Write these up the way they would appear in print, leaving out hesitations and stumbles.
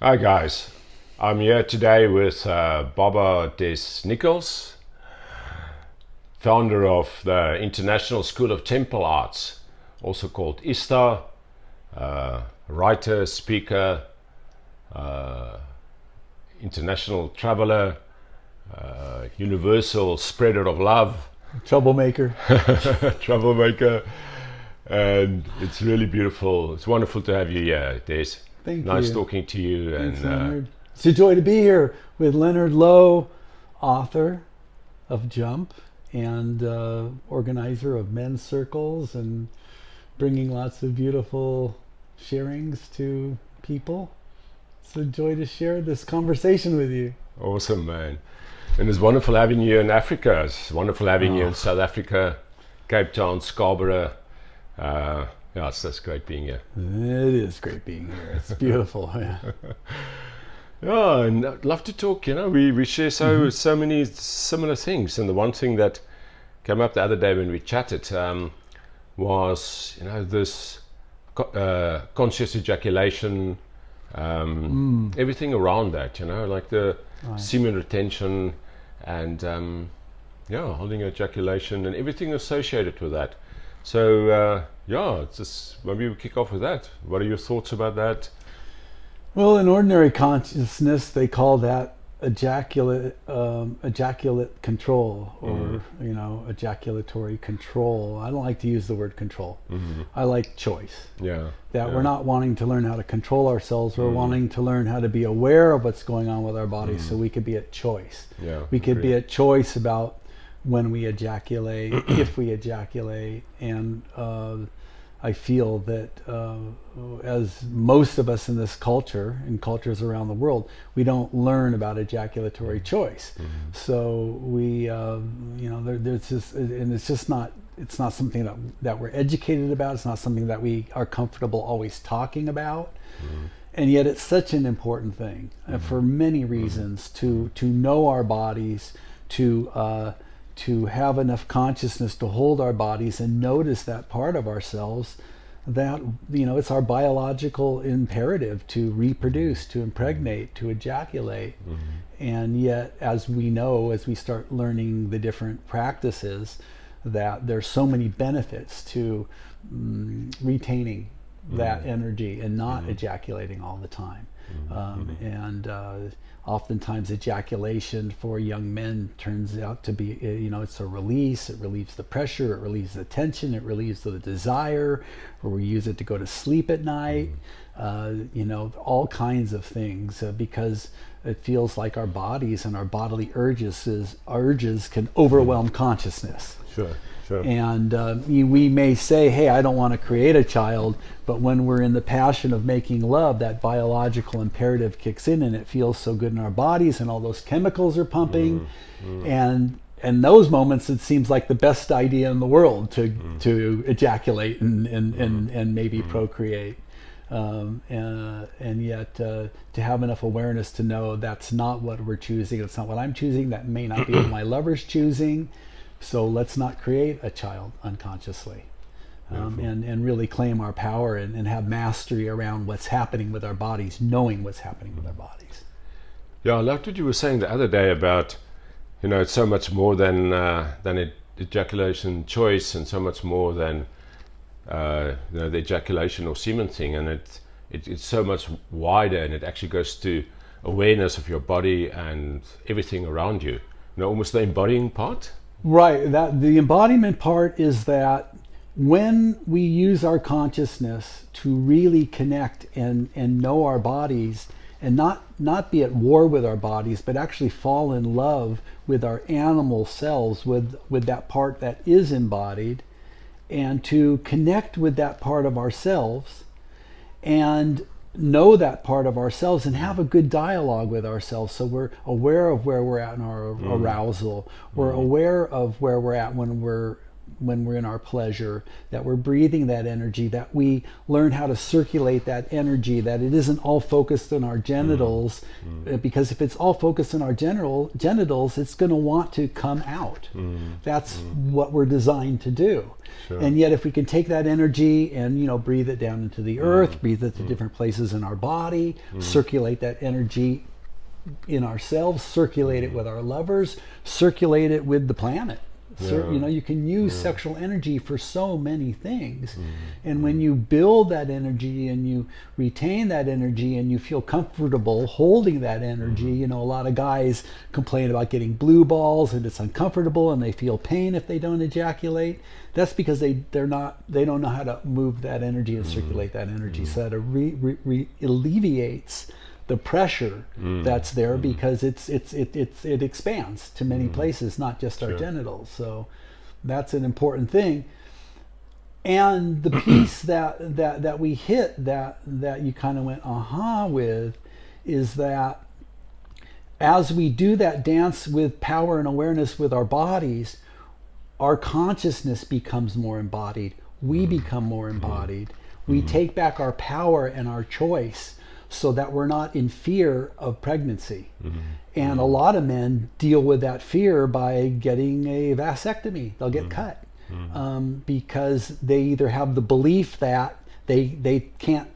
Hi guys, I'm here today with Baba des Nichols, founder of the International School of Temple Arts, also called ISTA, writer, speaker, international traveler, universal spreader of love, Troublemaker. troublemaker, and it's really beautiful. It's wonderful to have you here, Des. Thank Nice you. talking to you. Thanks, And Lenerd. It's a joy to be here with Lenerd Louw, author of Jump and organizer of men's circles and bringing lots of beautiful sharings to people. It's a joy to share this conversation with you. Awesome, man. And it's wonderful having you in Africa. It's wonderful having you in South Africa, Cape Town, Scarborough. Yeah, it's great being here. It is great being here. It's beautiful. Yeah. Yeah, and I'd love to talk. You know, we share so many similar things. And the one thing that came up the other day when we chatted was, you know, this conscious ejaculation, everything around that. You know, like the semen retention and holding ejaculation and everything associated with that. So it's just maybe we kick off with that. What are your thoughts about that? Well, in ordinary consciousness, they call that ejaculate control, or ejaculatory control. I don't like to use the word control. I like choice. We're not wanting to learn how to control ourselves. We're wanting to learn how to be aware of what's going on with our bodies, so we could be at choice. We could be at choice about when we ejaculate, if we ejaculate, and I feel that as most of us in this culture, and cultures around the world, we don't learn about ejaculatory choice. So we, there's just, and it's not something that we're educated about. It's not something that we are comfortable always talking about. And yet it's such an important thing for many reasons to know our bodies, to have enough consciousness to hold our bodies and notice that part of ourselves that, it's our biological imperative to reproduce, to impregnate, to ejaculate. And yet, as we know, as we start learning the different practices, that there's so many benefits to retaining that energy and not ejaculating all the time. Oftentimes ejaculation for young men turns out to be, it's a release. It relieves the pressure, it relieves the tension, it relieves the desire, or we use it to go to sleep at night, all kinds of things, because it feels like our bodies and our bodily urges can overwhelm consciousness. Sure. And we may say, hey, I don't want to create a child, but when we're in the passion of making love, that biological imperative kicks in, and it feels so good in our bodies, and all those chemicals are pumping. And in those moments, it seems like the best idea in the world to ejaculate and maybe procreate. And yet to have enough awareness to know that's not what we're choosing, it's not what I'm choosing, that may not be what my lover's choosing. So let's not create a child unconsciously, and really claim our power and have mastery around what's happening with our bodies, knowing what's happening with our bodies. Yeah, I loved what you were saying the other day about, it's so much more than ejaculation choice, and so much more than the ejaculation or semen thing, and it's so much wider, and it actually goes to awareness of your body and everything around you. Almost the embodying part. Right, that the embodiment part is that when we use our consciousness to really connect and know our bodies, and not be at war with our bodies, but actually fall in love with our animal selves, with that part that is embodied, and to connect with that part of ourselves and know that part of ourselves and have a good dialogue with ourselves, so we're aware of where we're at in our arousal. We're aware of where we're at when we're when we're in our pleasure, that we're breathing that energy, that we learn how to circulate that energy, that it isn't all focused on our genitals, because if it's all focused on our genitals, it's going to want to come out. That's what we're designed to do. Sure. And yet if we can take that energy and, you know, breathe it down into the earth, breathe it to different places in our body, circulate that energy in ourselves, circulate it with our lovers, circulate it with the planet. You know, you can use sexual energy for so many things. And when you build that energy and you retain that energy and you feel comfortable holding that energy, you know, a lot of guys complain about getting blue balls and it's uncomfortable and they feel pain if they don't ejaculate. That's because they don't know how to move that energy and circulate that energy. So that it alleviates the pressure that's there, because it expands to many places, not just our genitals. So that's an important thing. And the piece that we hit that you kind of went with is that as we do that dance with power and awareness with our bodies, our consciousness becomes more embodied. We become more embodied. We take back our power and our choice, so that we're not in fear of pregnancy. And a lot of men deal with that fear by getting a vasectomy. They'll get cut because they either have the belief that they can't,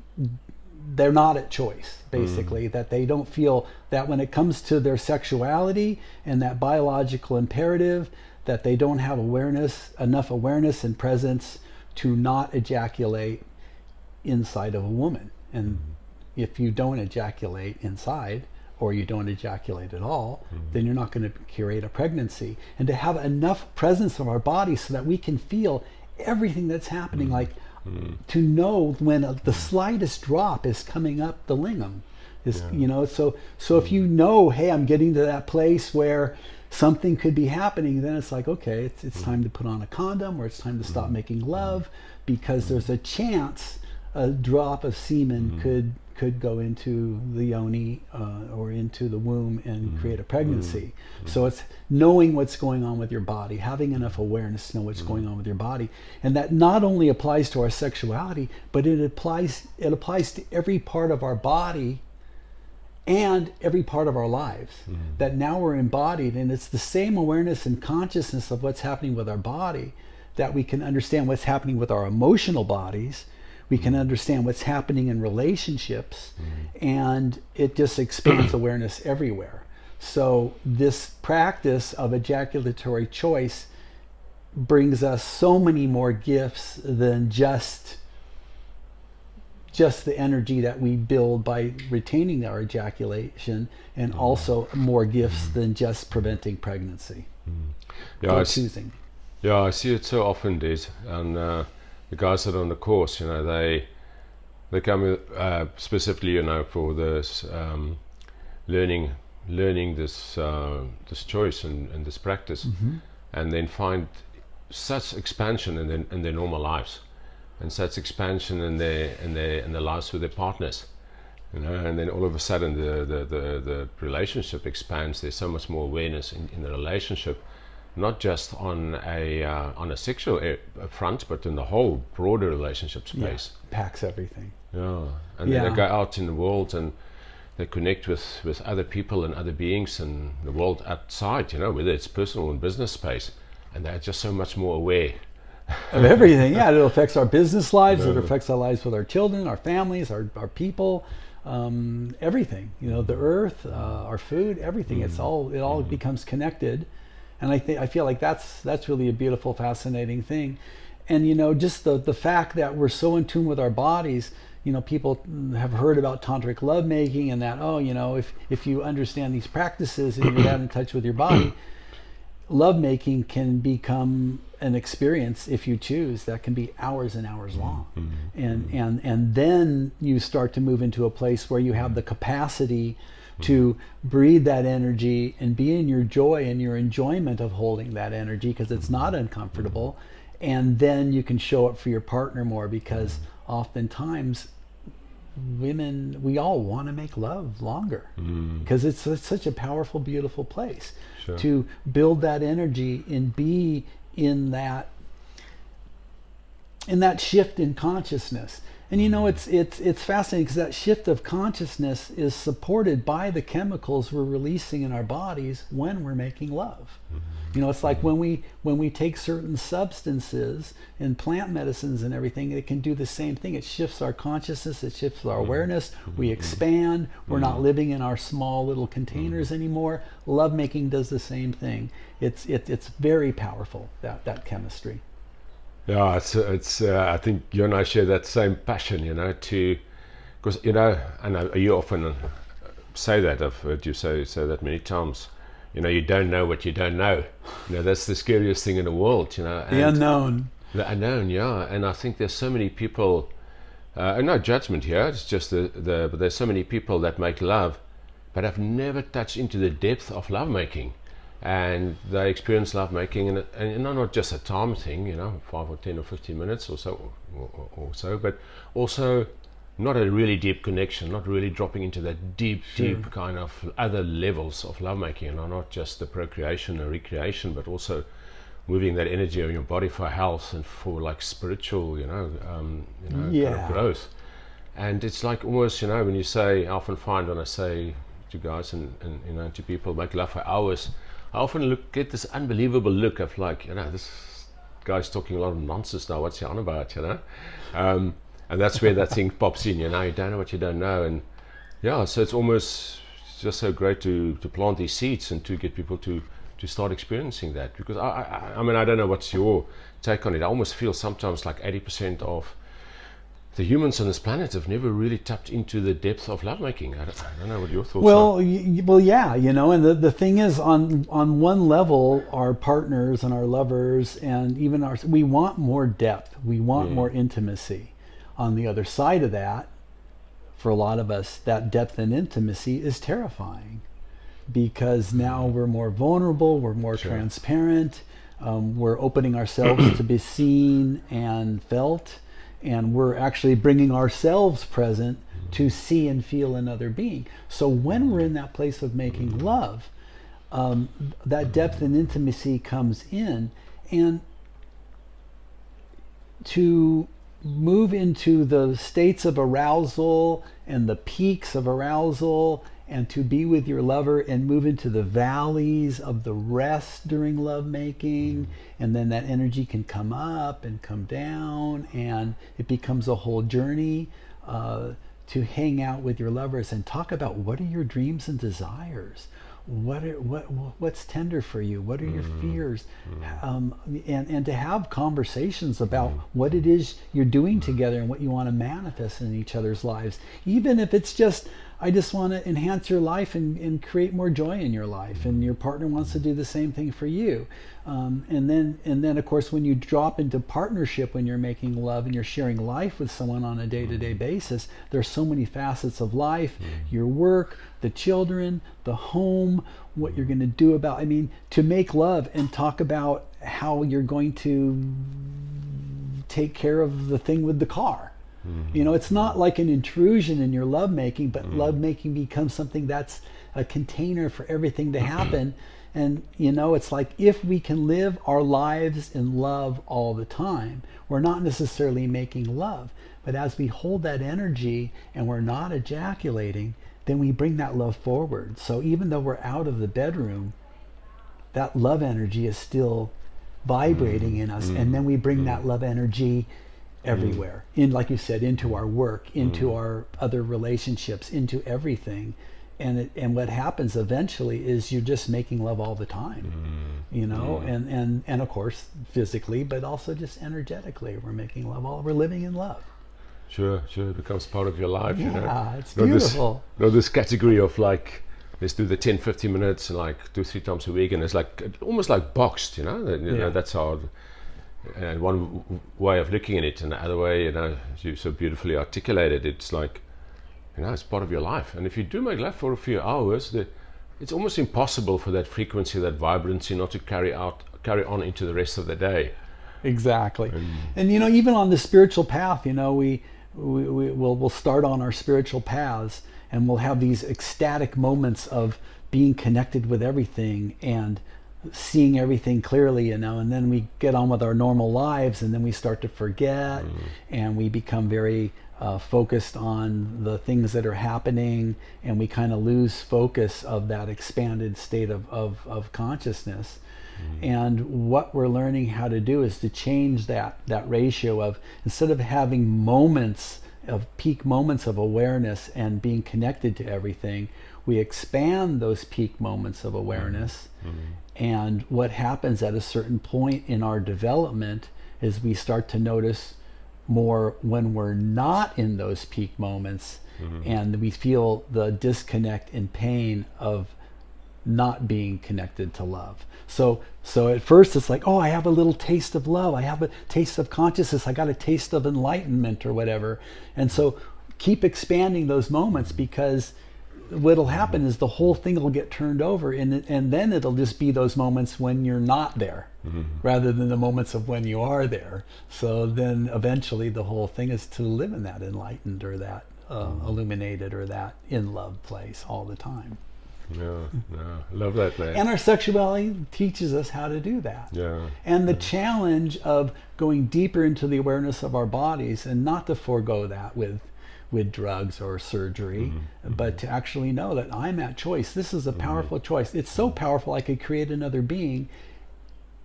they're not at choice, basically, that they don't feel that when it comes to their sexuality and that biological imperative, that they don't have enough awareness and presence to not ejaculate inside of a woman. And if you don't ejaculate inside, or you don't ejaculate at all, then you're not going to curate a pregnancy. And to have enough presence of our body so that we can feel everything that's happening, like to know when the slightest drop is coming up the lingam, you know. So if you know, hey, I'm getting to that place where something could be happening, then it's like, okay, it's time to put on a condom, or it's time to stop making love, because there's a chance a drop of semen could go into the yoni or into the womb and create a pregnancy. So it's knowing what's going on with your body, having enough awareness to know what's going on with your body. And that not only applies to our sexuality, but it applies to every part of our body and every part of our lives. That now we're embodied, and it's the same awareness and consciousness of what's happening with our body that we can understand what's happening with our emotional bodies. We can understand what's happening in relationships, and it just expands awareness everywhere. So this practice of ejaculatory choice brings us so many more gifts than just the energy that we build by retaining our ejaculation, and also more gifts than just preventing pregnancy. Or choosing. Yeah, I see it so often, Des, and the guys that are on the course, you know, they come with, specifically, you know, for this learning this choice and this practice, and then find such expansion in their normal lives, and such expansion in their lives with their partners, you know, and then all of a sudden the relationship expands. There's so much more awareness in the relationship, not just on a sexual front, but in the whole broader relationship space. Packs everything. And then they go out in the world and they connect with other people and other beings and the world outside, you know, whether it's personal and business space, and they're just so much more aware of everything. It affects our business lives, it affects our lives with our children, our families, our people, everything, you know, the earth, our food, everything. It all becomes connected. And I feel like that's really a beautiful, fascinating thing. And, you know, just the fact that we're so in tune with our bodies, you know, people have heard about tantric lovemaking and that, oh, you know, if you understand these practices and you're that in touch with your body, lovemaking can become an experience, if you choose, that can be hours and hours long. And then you start to move into a place where you have the capacity to breathe that energy and be in your joy and your enjoyment of holding that energy, because it's not uncomfortable. And then you can show up for your partner more, because oftentimes women, we all want to make love longer, because it's such a powerful, beautiful place to build that energy and be in that in that shift in consciousness. And you know, it's fascinating because that shift of consciousness is supported by the chemicals we're releasing in our bodies when we're making love. You know, it's like when we take certain substances and plant medicines and everything, it can do the same thing. It shifts our consciousness, it shifts our awareness, we expand, we're not living in our small little containers anymore. Lovemaking does the same thing. It's very powerful, that chemistry. Yeah, it's. I think you and I share that same passion, you know, because you know, and you often say that. I've heard you say that many times. You know, you don't know what you don't know. You know, that's the scariest thing in the world. You know, the unknown. The unknown, yeah. And I think there's so many people. And no judgment here. It's just but there's so many people that make love, but have never touched into the depth of lovemaking. And they experience lovemaking, and not just a time thing, you know, 5 or 10 or 15 minutes or so, but also not a really deep connection, not really dropping into that deep kind of other levels of lovemaking, and not just the procreation or recreation, but also moving that energy in your body for health and for like spiritual, kind of growth. And it's like almost, you know, when you say, I often find when I say to guys and you know, to people, make love for hours, I often get this unbelievable look of like, you know, this guy's talking a lot of nonsense now, what's he on about, you know? And that's where that thing pops in, you know, you don't know what you don't know. And yeah, so it's almost just so great to plant these seeds and to get people to start experiencing that. Because I mean, I don't know what's your take on it. I almost feel sometimes like 80% of the humans on this planet have never really tapped into the depth of lovemaking. I don't know what your thoughts are. Well, yeah, you know, and the thing is, on one level, our partners and our lovers and even we want more depth. We want more intimacy. On the other side of that, for a lot of us, that depth and intimacy is terrifying, because now we're more vulnerable, we're more transparent, we're opening ourselves to be seen and felt. And we're actually bringing ourselves present to see and feel another being. So when we're in that place of making love, that depth and intimacy comes in, and to move into the states of arousal and the peaks of arousal, and to be with your lover and move into the valleys of the rest during lovemaking, and then that energy can come up and come down, and it becomes a whole journey to hang out with your lovers and talk about what are your dreams and desires, what's tender for you, what are your fears, and to have conversations about what it is you're doing together and what you want to manifest in each other's lives, even if it's just, I just want to enhance your life and create more joy in your life, and your partner wants to do the same thing for you. And then of course, when you drop into partnership, when you're making love and you're sharing life with someone on a day-to-day basis, there's so many facets of life, your work, the children, the home, what you're going to do about, I mean, to make love and talk about how you're going to take care of the thing with the car. You know, it's not like an intrusion in your lovemaking, but lovemaking becomes something that's a container for everything to happen. And, you know, it's like if we can live our lives in love all the time, we're not necessarily making love. But as we hold that energy and we're not ejaculating, then we bring that love forward. So even though we're out of the bedroom, that love energy is still vibrating in us. And then we bring that love energy everywhere, in, like you said, into our work, into our other relationships, into everything. And what happens eventually is you're just making love all the time, you know, and of course physically, but also just energetically, we're making love, we're living in love. Sure, it becomes part of your life, you know. Yeah, it's beautiful. This category of like, let's do the 10-15 minutes and like 2-3 times a week, and it's like almost like boxed, you know, that's how. And one way of looking at it, and the other way, you know, you so beautifully articulated, it's like, you know, it's part of your life. And if you do make love for a few hours, it's almost impossible for that frequency, that vibrancy, not to carry on into the rest of the day. Exactly. And you know, even on the spiritual path, you know, we'll start on our spiritual paths, and we'll have these ecstatic moments of being connected with everything, and seeing everything clearly, and then we get on with our normal lives, and then we start to forget, and we become very focused on the things that are happening, and we kind of lose focus of that expanded state of consciousness. And what we're learning how to do is to change that ratio of, instead of having moments of peak moments of awareness and being connected to everything, we expand those peak moments of awareness. And what happens at a certain point in our development is we start to notice more when we're not in those peak moments, and we feel the disconnect and pain of not being connected to love. So at first it's like, oh, I have a little taste of love, I have a taste of consciousness, I got a taste of enlightenment or whatever. And so keep expanding those moments, because what'll happen is the whole thing will get turned over, and then it'll just be those moments when you're not there, rather than the moments of when you are there. So then eventually the whole thing is to live in that enlightened, or that illuminated, or that in love place all the time. Yeah, love that, man. And our sexuality teaches us how to do that. Yeah. And the challenge of going deeper into the awareness of our bodies, and not to forego that with drugs or surgery, but to actually know that I'm at choice. This is a powerful choice. It's so powerful I could create another being,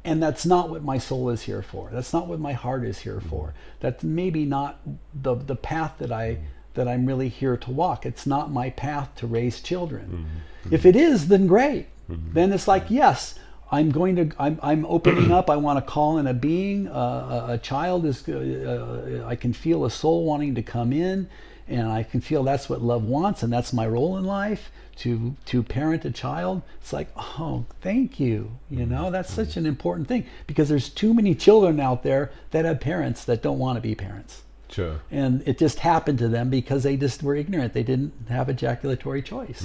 and that's not what my soul is here for. That's not what my heart is here for. That's maybe not the path that I'm really here to walk. It's not my path to raise children. If it is, then great. Then it's like, yes, I'm opening up. I want to call in a being. A child is. I can feel a soul wanting to come in, and I can feel that's what love wants, and that's my role in life, to parent a child. It's like, oh, thank you. That's such an important thing, because there's too many children out there that have parents that don't want to be parents. Sure. And it just happened to them because they just were ignorant. They didn't have ejaculatory choice.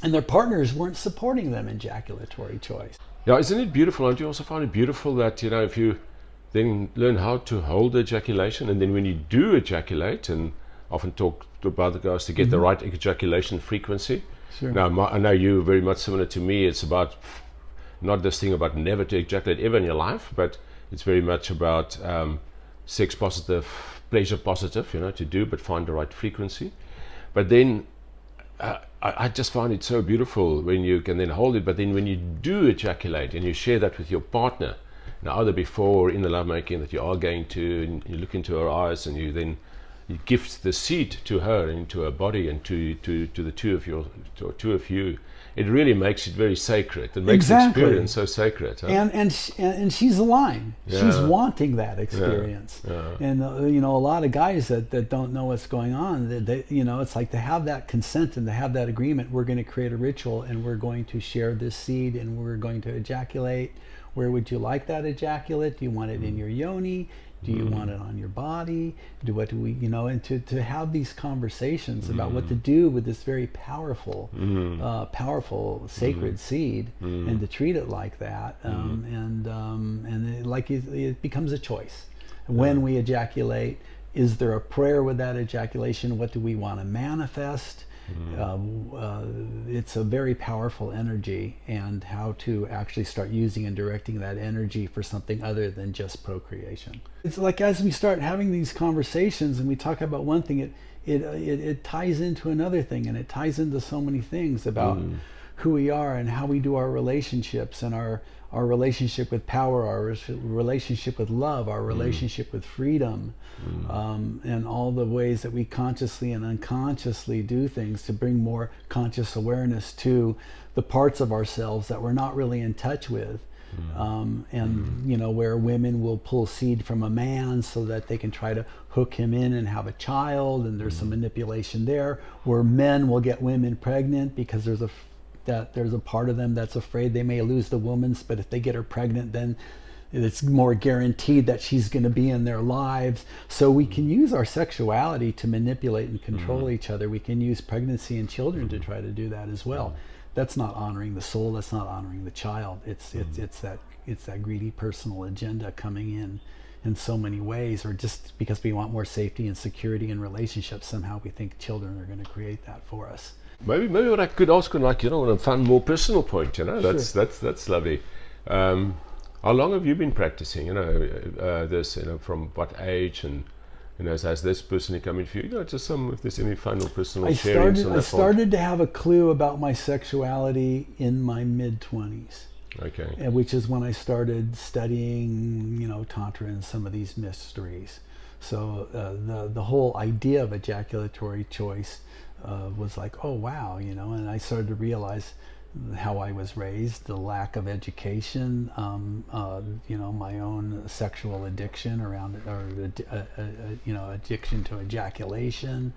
And their partners weren't supporting them in ejaculatory choice. Yeah, isn't it beautiful? Don't you also find it beautiful that, if you then learn how to hold ejaculation, and then when you do ejaculate, and often talk about the guys to get the right ejaculation frequency. Sure. Now, I know you're very much similar to me. It's about not this thing about never to ejaculate ever in your life, but it's very much about sex positive, pleasure positive, to do, but find the right frequency. But then I just find it so beautiful when you can then hold it, but then when you do ejaculate and you share that with your partner, now either before or in the lovemaking that you are going to, and you look into her eyes, and you gift the seed to her and to her body, and to the two of you, it really makes it very sacred. It makes the experience so sacred. Huh? And she's aligned. Yeah. She's wanting that experience. Yeah. Yeah. And a lot of guys that don't know what's going on, it's like to have that consent and to have that agreement. We're going to create a ritual, and we're going to share this seed, and we're going to ejaculate. Where would you like that ejaculate? Do you want it in your yoni? Do you want it on your body? And to have these conversations about what to do with this very powerful, powerful sacred seed, and to treat it like that, it becomes a choice. When we ejaculate, is there a prayer with that ejaculation? What do we want to manifest? It's a very powerful energy, and how to actually start using and directing that energy for something other than just procreation. It's like, as we start having these conversations and we talk about one thing, it ties into another thing, and it ties into so many things about who we are and how we do our relationships, and our relationship with power, our relationship with love, our relationship with freedom, and all the ways that we consciously and unconsciously do things to bring more conscious awareness to the parts of ourselves that we're not really in touch with. Where women will pull seed from a man so that they can try to hook him in and have a child, and there's some manipulation there. Where men will get women pregnant because there's a part of them that's afraid they may lose the woman, but if they get her pregnant, then it's more guaranteed that she's going to be in their lives. So we can use our sexuality to manipulate and control each other. We can use pregnancy and children to try to do that as well. That's not honoring the soul. That's not honoring the child. It's that greedy personal agenda coming in in so many ways, or just because we want more safety and security in relationships, somehow we think children are going to create that for us. Maybe what I could ask on, like, on a fun, more personal point, that's lovely. How long have you been practicing, this, from what age, and, has this personally come in for you? Just if there's any fun or personal sharings on that I started to have a clue about my sexuality in my mid-20s. Okay. Which is when I started studying, Tantra and some of these mysteries. So the whole idea of ejaculatory choice was like, oh wow, and I started to realize how I was raised, the lack of education, my own sexual addiction around it, or addiction to ejaculation,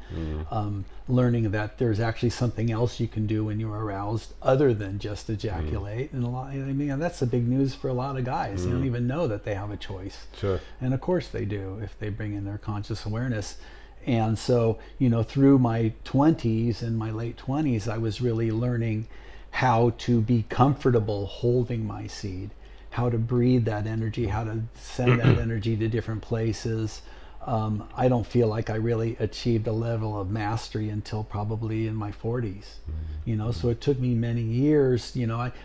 learning that there's actually something else you can do when you're aroused other than just ejaculate, and that's the big news for a lot of guys. They don't even know that they have a choice. Sure. And of course they do if they bring in their conscious awareness. And so, through my 20s and my late 20s, I was really learning how to be comfortable holding my seed, how to breathe that energy, how to send that energy to different places. I don't feel like I really achieved a level of mastery until probably in my 40s. So it took me many years.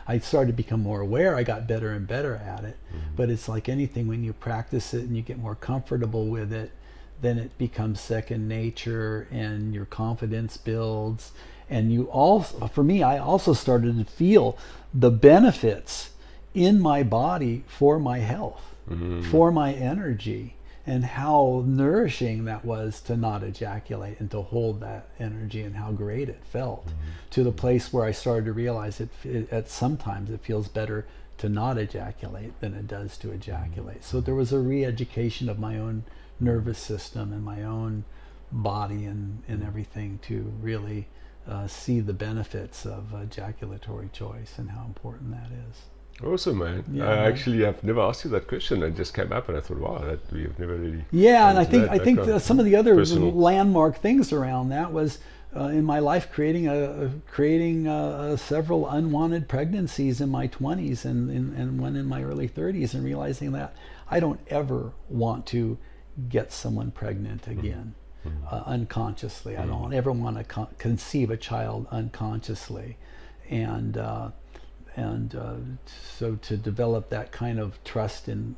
I started to become more aware. I got better and better at it. But it's like anything, when you practice it and you get more comfortable with it, then it becomes second nature and your confidence builds. And you also, for me, I also started to feel the benefits in my body for my health, for my energy, and how nourishing that was to not ejaculate and to hold that energy, and how great it felt, to the place where I started to realize at sometimes it feels better to not ejaculate than it does to ejaculate. So there was a re-education of my own nervous system and my own body and everything to really see the benefits of ejaculatory choice and how important that is. Awesome, man. Yeah, I've never asked you that question. It just came up and I thought, wow, that we've never really... Yeah, and I think some of the other personal landmark things around that was in my life creating several unwanted pregnancies in my 20s and one in my early 30s, and realizing that I don't ever want to get someone pregnant again. Unconsciously. I don't ever want to conceive a child unconsciously, and so to develop that kind of trust in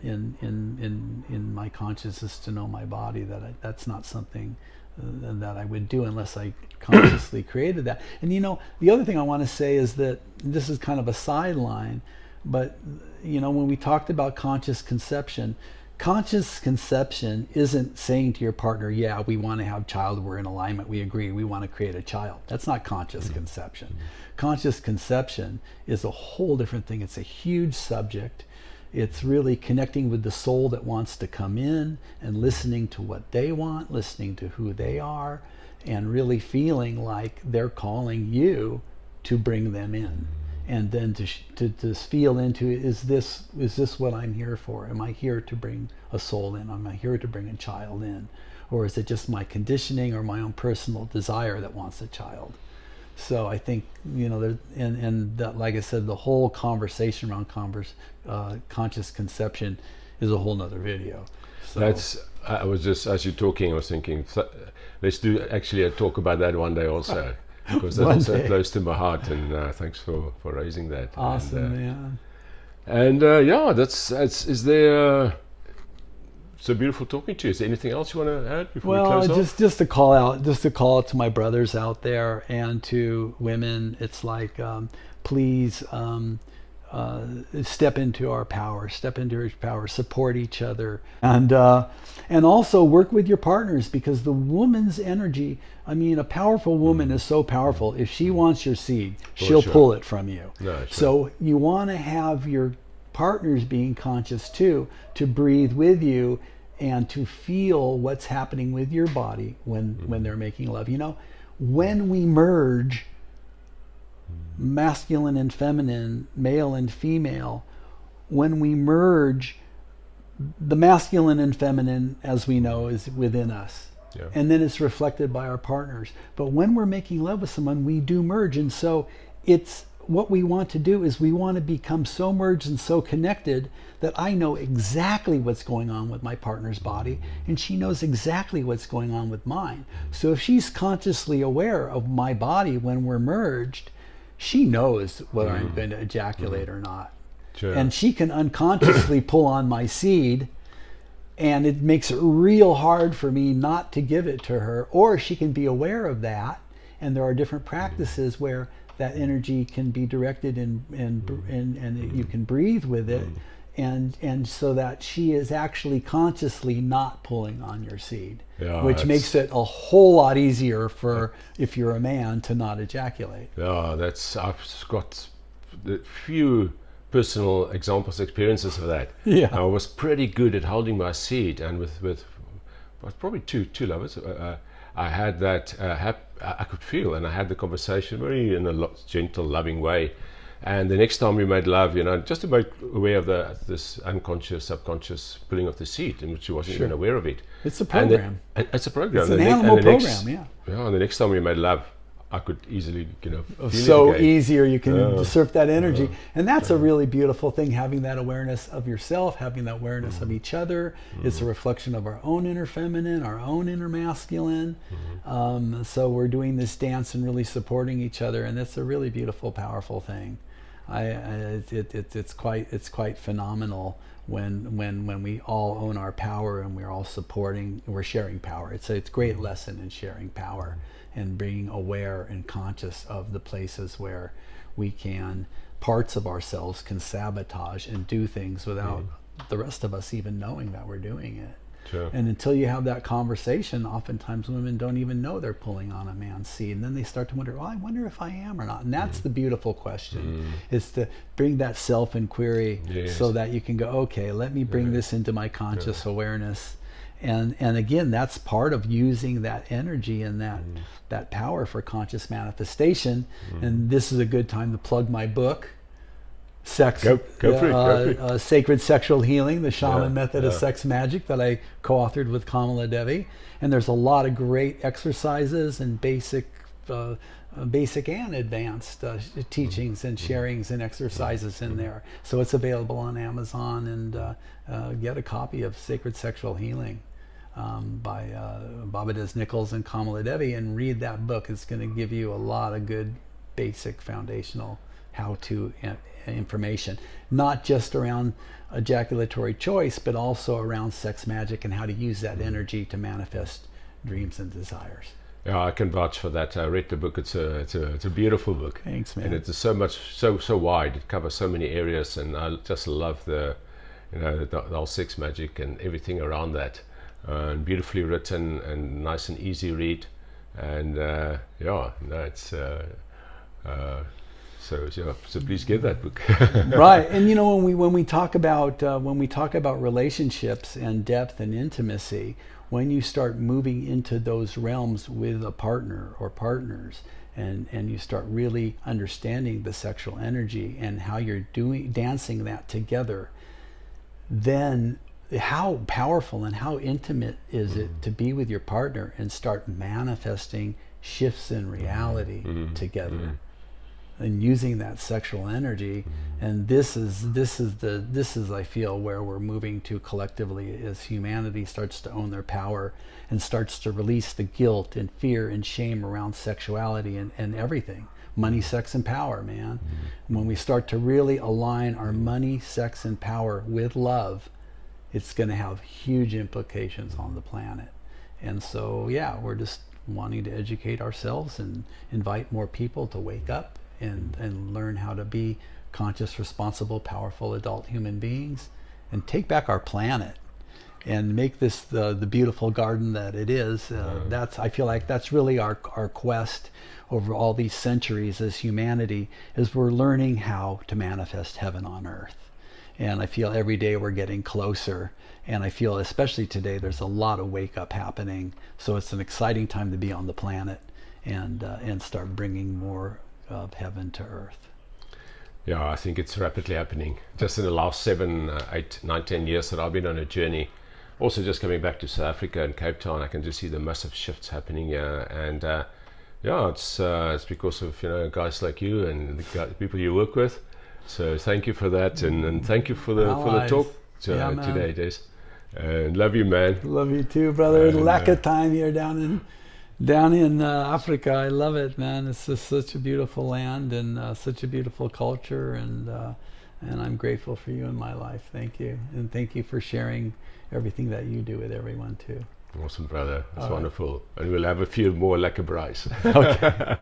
my consciousness, to know my body, that's not something that I would do unless I consciously created that. And the other thing I want to say is that this is kind of a sideline, but when we talked about conscious conception isn't saying to your partner, yeah, we want to have a child, we're in alignment, we agree, we want to create a child. That's not conscious conception. Conscious conception is a whole different thing. It's a huge subject. It's really connecting with the soul that wants to come in and listening to what they want, listening to who they are, and really feeling like they're calling you to bring them in. And then to feel into, is this what I'm here for? Am I here to bring a soul in? Am I here to bring a child in? Or is it just my conditioning or my own personal desire that wants a child? So I think, and that, like I said, the whole conversation around conscious conception is a whole nother video. So I was just, as you're talking, I was thinking, let's do actually a talk about that one day also. Because that's also close to my heart, and thanks for raising that. Awesome, man. And is there... So beautiful talking to you. Is there anything else you want to add before we close off? Just to call out to my brothers out there and to women. It's like, please step into our power, support each other, and also work with your partners, because the woman's energy. I mean, a powerful woman is so powerful. If she wants your seed, she'll pull it from you. No, so you want to have your partners being conscious too, to breathe with you and to feel what's happening with your body when they're making love. When we merge masculine and feminine, male and female, when we merge, the masculine and feminine, as we know, is within us. Yeah. And then it's reflected by our partners. But when we're making love with someone, we do merge. And so it's what we want to do is we want to become so merged and so connected that I know exactly what's going on with my partner's body and she knows exactly what's going on with mine. So if she's consciously aware of my body when we're merged, she knows whether I'm going to ejaculate or not. Sure. And she can unconsciously pull on my seed, and it makes it real hard for me not to give it to her. Or she can be aware of that, and there are different practices where that energy can be directed and you can breathe with it, and so that she is actually consciously not pulling on your seed, which makes it a whole lot easier for, if you're a man, to not ejaculate. Yeah, I've got a few personal examples, experiences of that. Yeah. I was pretty good at holding my seed, and with probably two lovers, I had that, I could feel, and I had the conversation very in a gentle, loving way. And the next time we made love, just to make aware of this unconscious, subconscious pulling of the seed, in which she wasn't even aware of it. It's a program. It's a program. It's an animal program, yeah. Yeah, and the next time we made love, I could easily, feel so it again. easier, you can surf that energy. And that's a really beautiful thing, having that awareness of yourself, having that awareness of each other. It's a reflection of our own inner feminine, our own inner masculine. So we're doing this dance and really supporting each other, and it's a really beautiful, powerful thing. It's quite phenomenal when we all own our power and we're all we're sharing power. It's a great lesson in sharing power and being aware and conscious of the places where parts of ourselves can sabotage and do things without the rest of us even knowing that we're doing it. Sure. And until you have that conversation, oftentimes women don't even know they're pulling on a man's seed, and then they start to wonder, I wonder if I am or not. And that's the beautiful question, is to bring that self-inquiry so that you can go, okay, let me bring this into my conscious awareness. And again, that's part of using that energy and that power for conscious manifestation. And this is a good time to plug my book, Go for it. Sacred Sexual Healing, the Shaman Method of Sex Magic, that I co-authored with Kamala Devi. And there's a lot of great exercises and basic and advanced teachings and sharings and exercises in there. So it's available on Amazon, and get a copy of Sacred Sexual Healing by Babades Nichols and Kamala Devi, and read that book. It's going to give you a lot of good basic foundational how-to information, not just around ejaculatory choice, but also around sex magic and how to use that energy to manifest dreams and desires. Yeah, I can vouch for that. I read the book. It's a beautiful book. Thanks, man. And it's so wide. It covers so many areas, and I just love the whole sex magic and everything around that. And beautifully written and nice and easy read. And it's. So please get that book. Right, and when we talk about relationships and depth and intimacy, when you start moving into those realms with a partner or partners, and you start really understanding the sexual energy and how you're dancing that together, then how powerful and how intimate is it to be with your partner and start manifesting shifts in reality together. And using that sexual energy, and this is I feel where we're moving to collectively, as humanity starts to own their power and starts to release the guilt and fear and shame around sexuality and everything. Money, sex, and power, man. When we start to really align our money, sex, and power with love, it's going to have huge implications on the planet. And so, we're just wanting to educate ourselves and invite more people to wake up and learn how to be conscious, responsible, powerful adult human beings, and take back our planet and make this the beautiful garden that it is. I feel like that's really our quest over all these centuries as humanity, is we're learning how to manifest heaven on earth. And I feel every day we're getting closer, and I feel especially today there's a lot of wake up happening. So it's an exciting time to be on the planet and start bringing more of heaven to earth. Yeah, I think it's rapidly happening. Just in the last 7, 8, 9, 10 years that I've been on a journey, also just coming back to South Africa and Cape Town, I can just see the massive shifts happening here. And yeah, it's because of guys like you and the people you work with. So thank you for that, and thank you for the talk today, Des. And love you, man. Love you too, brother. Lack of time here down in Africa. I love it, man. It's just such a beautiful land and such a beautiful culture, and I'm grateful for you in my life. Thank you, and thank you for sharing everything that you do with everyone too. Awesome, brother. That's wonderful. And we'll have a few more lekker braais. Okay.